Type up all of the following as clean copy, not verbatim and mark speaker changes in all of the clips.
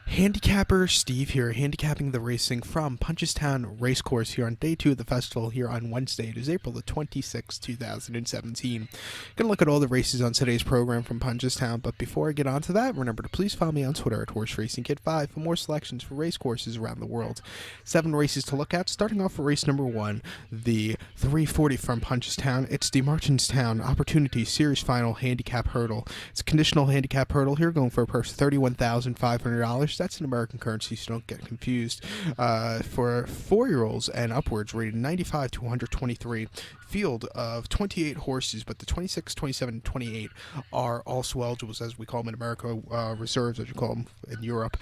Speaker 1: Handicapper Steve here, handicapping the racing from Punchestown Racecourse here on day 2 of the festival here on Wednesday. It is April the 26th, 2017. Gonna look at all the races on today's program from Punchestown, but before I get on to that, remember to please follow me on Twitter at HorseRacingKid5 for more selections for race courses around the world. 7 races to look at, starting off with race number 1, the 340 from Punchestown. It's the Martinstown Opportunity Series Final Handicap Hurdle. It's a conditional handicap hurdle here, going for a purse of $31,500. That's in American currency, so don't get confused. For 4-year-olds and upwards, rated 95 to 123. Field of 28 horses, but the 26, 27, and 28 are also eligibles, as we call them in America, reserves, as you call them in Europe.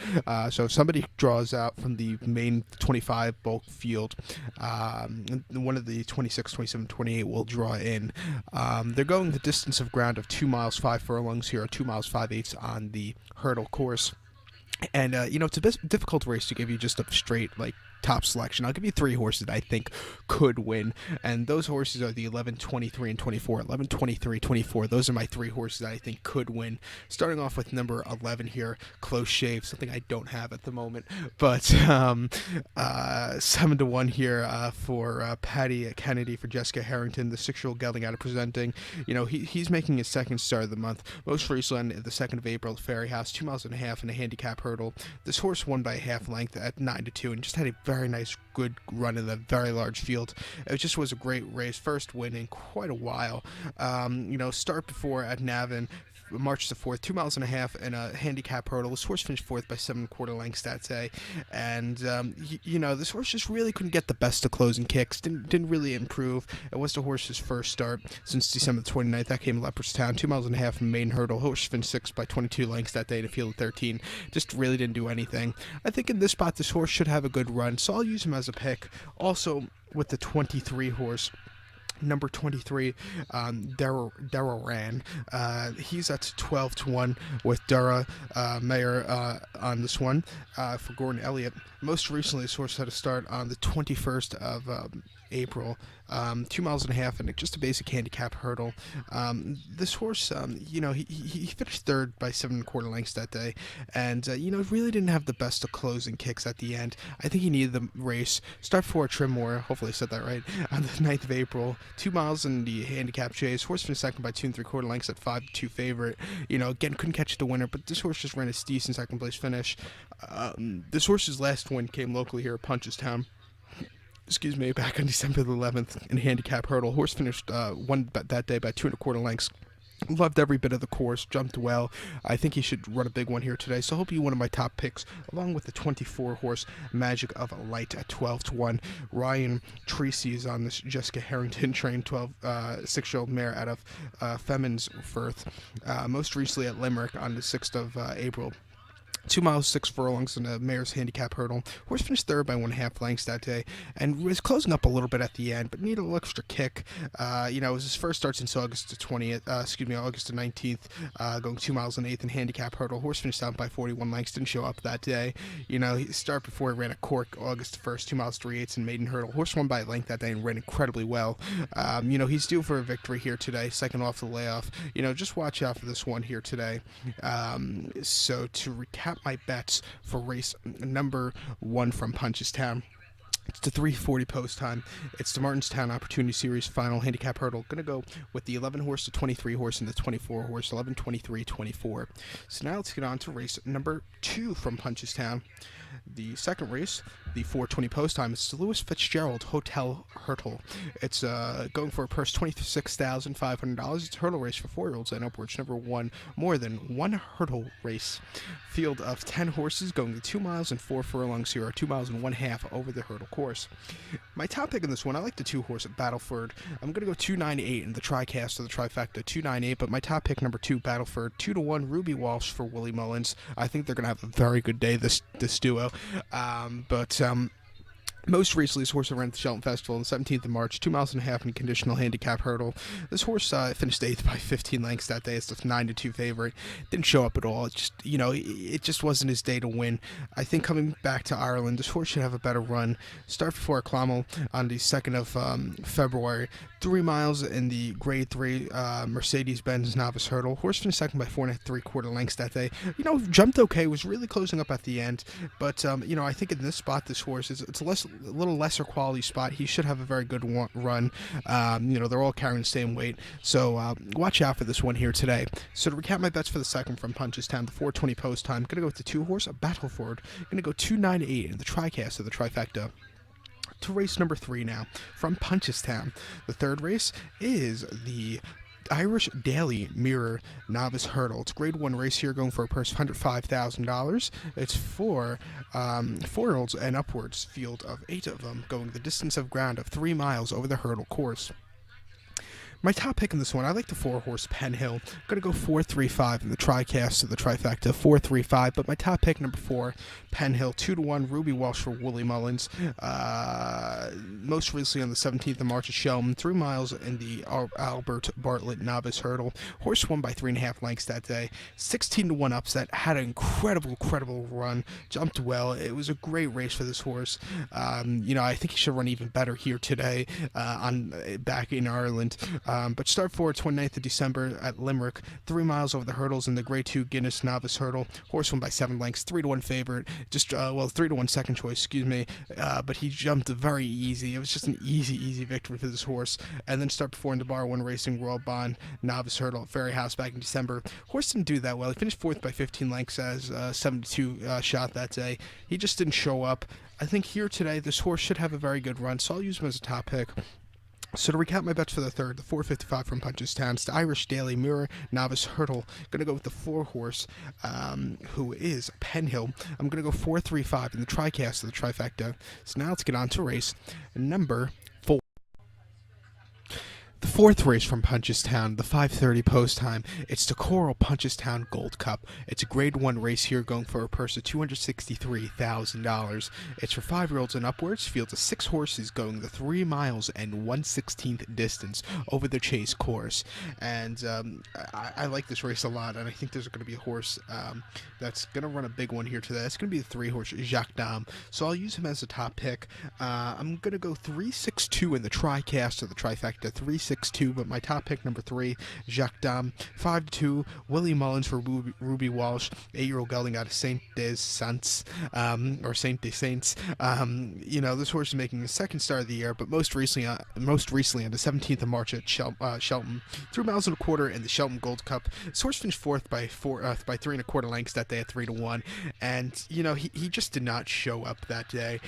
Speaker 1: So if somebody draws out from the main 25 bulk field, one of the 26, 27, 28 will draw in. They're going the distance of ground of 2 miles 5 furlongs here, or 2 miles 5/8 on the hurdle course. And, it's a bit difficult race to give you just a straight, top selection. I'll give you 3 horses that I think could win, and those horses are the 11, 23, and 24. 11, 23, 24. Those are my 3 horses that I think could win. Starting off with number 11 here, Close Shave, something I don't have at the moment, but 7-1 here for Patty Kennedy for Jessica Harrington, the 6-year-old gelding out of presenting. He's making his second start of the month. Most recently on the 2nd of April at Ferry House, 2.5 miles in a handicap hurdle. This horse won by a half length at 9-2 and just had a very nice, good run in a very large field. It just was a great race. First win in quite a while. Start before at Navan, March the 4th, 2.5 miles and a handicap hurdle. This horse finished 4th by 7.25 lengths that day. And, this horse just really couldn't get the best of closing kicks. Didn't really improve. It was the horse's first start since December 29th. That came Leopardstown, 2.5 miles in main hurdle. Horse finished 6th by 22 lengths that day in a field of 13. Just really didn't do anything. I think in this spot, this horse should have a good run, so I'll use him as a pick. Also, with the 23 horse, number 23, Dara. He's at 12-1 with Dara Mayer on this one for Gordon Elliott. Most recently, this horse had a start on the 21st of April, 2.5 miles and just a basic handicap hurdle. This horse, he finished 3rd by 7.25 lengths that day, and really didn't have the best of closing kicks at the end. I think he needed the race. Start for Trimore, hopefully I said that right, on the 9th of April, 2 miles in the handicap chase. Horse finished 2nd by 2.75 lengths at 5-2 favorite. Again, couldn't catch the winner, but this horse just ran a decent second place finish. This horse's last win came locally here at Punchestown. Back on December the 11th in handicap hurdle. Horse finished won that day by 2.25 lengths. Loved every bit of the course, jumped well. I think he should run a big one here today, so I hope you one of my top picks, along with the 24 horse Magic of Light at 12-1. Ryan Tracy is on this Jessica Harrington trained 6-year-old mare out of Femmensworth, most recently at Limerick on the 6th of April. 2 miles 6 furlongs in a mare's handicap hurdle. Horse finished 3rd by 1.5 lengths that day, and was closing up a little bit at the end, but needed a little extra kick. It was his first start since August the 19th, going 2 miles and 1/8 in handicap hurdle. Horse finished out by 41 lengths, didn't show up that day. He started before he ran a Cork August 1st, 2 miles 3/8 in maiden hurdle. Horse won by a length that day and ran incredibly well. He's due for a victory here today, second off the layoff. Just watch out for this one here today. So to recap my bets for race number 1 from Punchestown. It's the 3:40 post time. It's the Martinstown Opportunity Series Final Handicap Hurdle. Going to go with the 11 horse, the 23 horse, and the 24 horse, 11, 23, 24. So now let's get on to race number 2 from Punchestown. The second race, the 4:20 post time, it's the Louis Fitzgerald Hotel Hurdle. It's going for a purse $26,500. It's a hurdle race for 4-year-olds and upwards. Never won more than one hurdle race. Field of 10 horses going to 2 miles and 4 furlongs here, or 2 miles and 1/2 over the hurdle course. My top pick in this one, I like the 2 horse at Battleford. I'm going to go 298 in the TriCast or the trifecta, 298, but my top pick, number 2, Battleford, 2-1, Ruby Walsh for Willie Mullins. I think they're going to have a very good day, this duo. Most recently, this horse ran at the Shelton Festival on the 17th of March, 2.5 miles in a conditional handicap hurdle. This horse finished 8th by 15 lengths that day. It's a 9-2 favorite. Didn't show up at all. It just, it just wasn't his day to win. I think coming back to Ireland, this horse should have a better run. Start before Clonmel on the 2nd of February. 3 miles in the Grade 3 Mercedes-Benz Novice Hurdle. Horse finished second by 4 3/4 lengths that day. Jumped okay, was really closing up at the end, but I think in this spot, this horse it's a little lesser quality spot. He should have a very good run. They're all carrying the same weight, so watch out for this one here today. So to recap my bets for the second from Punchestown, the 4:20 post time, gonna go with the 2-horse, a Battleford. Gonna go 298 in the TriCast of the trifecta. To race number 3 now from Punchestown. The third race is the Irish Daily Mirror Novice Hurdle. It's a Grade 1 race here, going for a purse of $105,000. It's for 4-year-olds and upwards, field of 8 of them, going the distance of ground of 3 miles over the hurdle course. My top pick in this one, I like the 4-horse Penn Hill. I'm going to go 4-3-5 in the TriCast of the trifecta, 4-3-5. But my top pick, number 4, Penn Hill, 2-1, Ruby Walsh for Wooly Mullins. Most recently on the 17th of March at Shelton, 3 miles in the Albert Bartlett Novice Hurdle. Horse won by 3.5 lengths that day. 16-1 upset, had an incredible run, jumped well. It was a great race for this horse. I think he should run even better here today back in Ireland. But start forward 29th of December at Limerick, 3 miles over the hurdles in the Grade 2 Guinness Novice Hurdle. Horse won by 7 lengths, 3-1 favorite, 3-1 second choice, excuse me. But he jumped very easy. It was just an easy victory for this horse. And then start before in the Bar 1 Racing Royal Bond Novice Hurdle at Ferry House back in December. Horse didn't do that well. He finished 4th by 15 lengths as 72 shot that day. He just didn't show up. I think here today, this horse should have a very good run, so I'll use him as a top pick. So to recap my bets for the third, the 4:55 from Punchestown, it's the Irish Daily Mirror Novice Hurdle. Going to go with the 4-horse, who is Penn Hill. I'm going to go 4-3-5 in the TriCast of the trifecta. So now let's get on to race number 4. The fourth race from Punchestown, the 5:30 post time, it's the Coral Punchestown Gold Cup. It's a Grade 1 race here, going for a purse of $263,000. It's for 5-year-olds and upwards, field of 6 horses going the 3 miles and 1/16th distance over the chase course. And I like this race a lot, and I think there's going to be a horse that's going to run a big one here today. It's going to be the 3-horse Jacques Dame, so I'll use him as a top pick. I'm going to go 3-6-2 in the TriCast of the trifecta, 3-6-2, but my top pick, number 3, Jacques Dame, 5-2, Willie Mullins for Ruby Walsh, 8-year-old gelding out of Saint Des Saints, or Saint Des Saints. This horse is making his second start of the year, but most recently on the 17th of March at Shelton, 3 miles and a quarter in the Shelton Gold Cup. This horse finished 4th by 3.25 lengths that day at 3-1, and he just did not show up that day.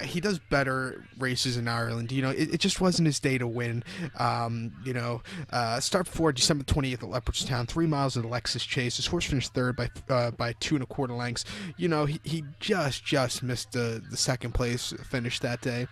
Speaker 1: He does better races in Ireland. It just wasn't his day to win. Start forward December 20th at Leopardstown, 3 miles in the Lexus Chase. This horse finished 3rd by 2.25 lengths. He just missed the second place finish that day.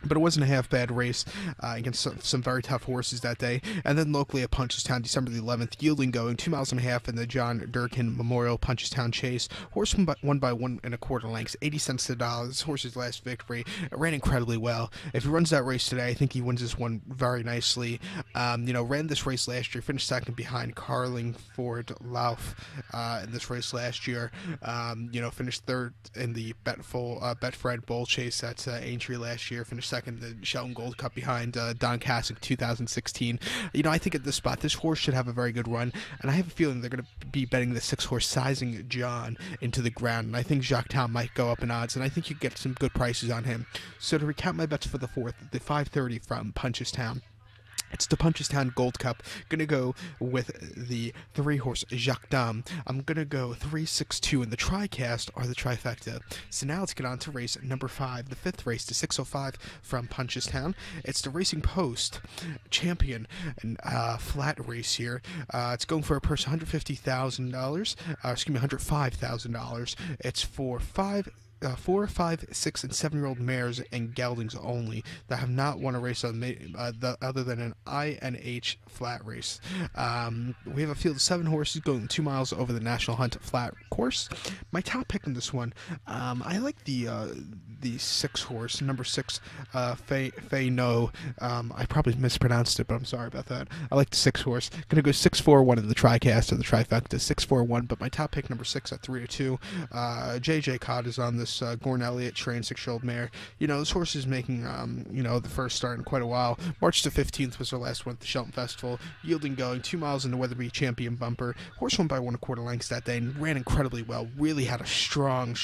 Speaker 1: But it wasn't a half-bad race against some very tough horses that day. And then locally at Punchestown, December the 11th, yielding going 2.5 miles in the John Durkin Memorial Punchestown Chase. Horse won by 1.25 lengths, 80 cents to the dollar. This horse's last victory. It ran incredibly well. If he runs that race today, I think he wins this one very nicely. Ran this race last year, finished second behind Carlingford Lauf in this race last year. Finished 3rd in the Betfred Bull Chase at Aintree last year. Finished second in the Shelton Gold Cup behind Don Cassick 2016. I think at this spot, this horse should have a very good run, and I have a feeling they're going to be betting the 6-horse Sizing John into the ground, and I think Jacques Dame might go up in odds, and I think you get some good prices on him. So to recap my bets for the fourth, the 5:30 from Punchestown, it's the Punchestown Gold Cup. Going to go with the 3-horse Jacques Dame. I'm going to go 3-6-2 in the TriCast or the trifecta. So now let's get on to race number 5, the 5th race, the 6:05 from Punchestown. It's the Racing Post Champion and flat race here. It's going for a purse $105,000. It's for 4, 5, 6, and 7-year-old mares and geldings only that have not won a race other than an INH flat race. We have a field of 7 horses going 2 miles over the National Hunt flat course. My top pick in this one, I like the 6-horse, number 6, Fay No. I probably mispronounced it, but I'm sorry about that. I like the 6-horse. Going to go 6-4-1 in the TriCast or the trifecta, 6-4-1, but my top pick, number 6 at 3-2. JJ Codd is on this this Gordon Elliott trained 6-year-old mare. This horse is making, the first start in quite a while. March the 15th was her last one at the Shelton Festival, yielding going 2 miles in the Weatherby Champion bumper. Horse won by 1/4 lengths that day and ran incredibly well. Really had a strong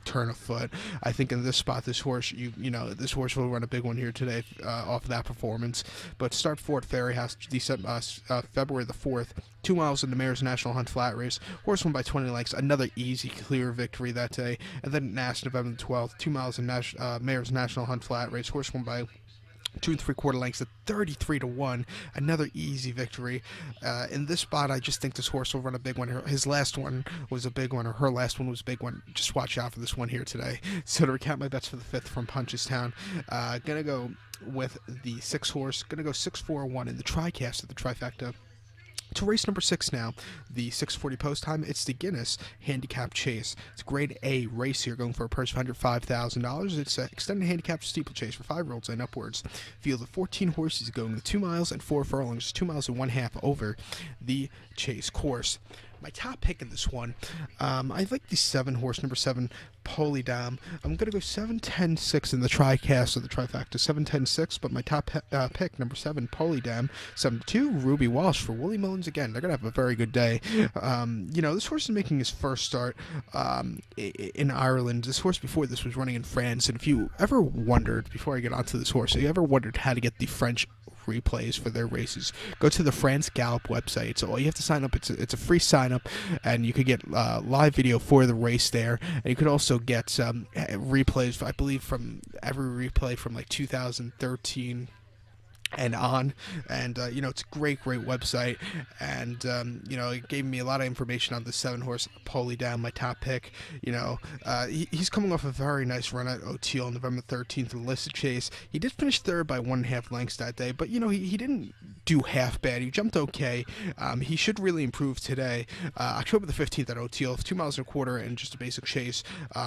Speaker 1: turn of foot. I think in this spot, this horse, this horse will run a big one here today off of that performance. But start 4 at Ferry House, February the 4th. 2 miles in the Mayor's National Hunt Flat Race. Horse won by 20 lengths. Another easy, clear victory that day. And then at Nash, November the 12th, 2 miles in Mayor's National Hunt Flat Race. Horse won by 2 3/4 lengths at 33-1. Another easy victory. In this spot, I just think this horse will run a big one. His last one was a big one, or her last one was a big one. Just watch out for this one here today. So to recap my bets for the 5th from Punchestown, gonna go with the 6 horse. Gonna go 6-4-1 in the tricast of the trifecta. To race number 6 now, the 6:40 post time. It's the Guinness Handicap Chase. It's a grade A race here, going for a purse of $105,000. It's an extended handicap steeplechase for 5-year-olds and upwards. Field of 14 horses going the 2 miles and 4 furlongs, 2 miles and 1/2 over the chase course. My top pick in this one, I like the 7 horse, number 7, Polydam. I'm going to go 7-10-6 in the tricast of the trifecta, 7-10-6, but my top pick, number 7, Polydam, 7-2, Ruby Walsh for Willie Mullins again. They're going to have a very good day. This horse is making his first start in Ireland. This horse before this was running in France, and if you ever wondered, before I get onto this horse, if you ever wondered how to get the French replays for their races, go to the France Gallop website. So all you have to sign up, it's a free sign up, and you could get live video for the race there, and you could also get replays, I believe, from every replay from like 2013 and on, and it's a great website, and it gave me a lot of information on the 7 horse Polydam, my top pick. He's coming off a very nice run at OT on November 13th in the listed chase. He did finish 3rd by 1.5 lengths that day, but he didn't do half bad. He jumped okay. He should really improve today. October the 15th at OT, 2 miles and 1/4 and just a basic chase.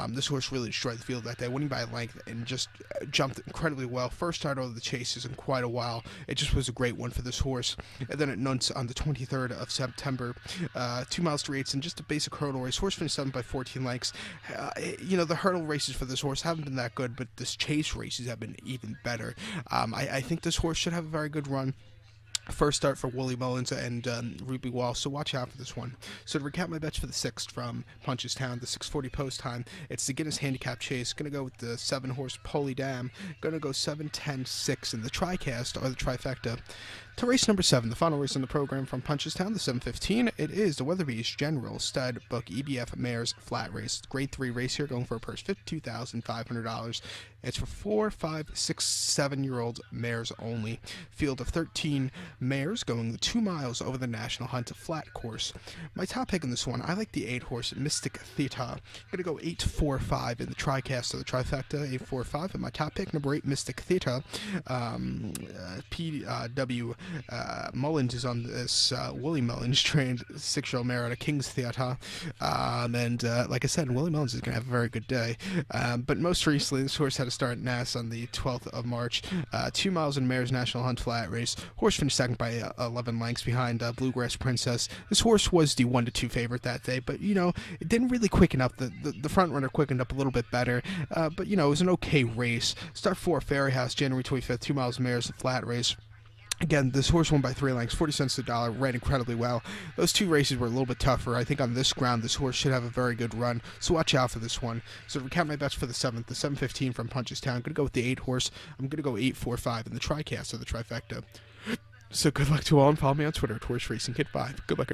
Speaker 1: This horse really destroyed the field that day, winning by a length, and just jumped incredibly well. First start over the chases in quite a while. It just was a great one for this horse. And then at Nunts on the 23rd of September, 2 miles 3/8 and just a basic hurdle race. Horse finished 7 by 14 lengths. The hurdle races for this horse haven't been that good, but this chase races have been even better. I think this horse should have a very good run. First start for Willie Mullins and Ruby Walsh, so watch out for this one. So to recap my bets for the 6th from Punchestown, the 6:40 post time, it's the Guinness Handicap Chase. Going to go with the 7 horse Polydam. Going to go 7-10-6 in the tricast or the trifecta. To race number 7, the final race in the program from Punchestown, the 7:15, it is the Weatherby's General Stud Book EBF Mares Flat Race. Grade 3 race here, going for a purse $52,500. It's for 4, 5, 6, 7-year-old mares only. Field of 13 mares going the 2 miles over the National Hunt Flat Course. My top pick in this one, I like the 8 horse Mystic Theta. I'm going to go 8-4-5 in the tricast of the trifecta, 8-4-5. And my top pick, number 8, Mystic Theta. PW Mullins is on this Willie Mullins trained 6-year-old mare out of King's Theatre, and like I said, Willie Mullins is going to have a very good day. But most recently, this horse had a start at Nass on the 12th of March, 2 miles in Mayor's National Hunt Flat Race. Horse finished 2nd by 11 lengths behind Bluegrass Princess. This horse was the 1-2 favorite that day, but it didn't really quicken up. The front runner quickened up a little bit better, but it was an okay race. Start 4 Ferry House, January 25th, 2 miles in Mayor's Flat Race. Again, this horse won by 3 lengths, 40 cents to the dollar, ran incredibly well. Those 2 races were a little bit tougher. I think on this ground, this horse should have a very good run, so watch out for this one. So to recap my bets for the 7th, the 7:15 from Punchestown, I'm going to go with the 8 horse. I'm going to go 8-4-5 in the tricast of the trifecta. So good luck to all, and follow me on Twitter at HorseRacingKid5. Good luck.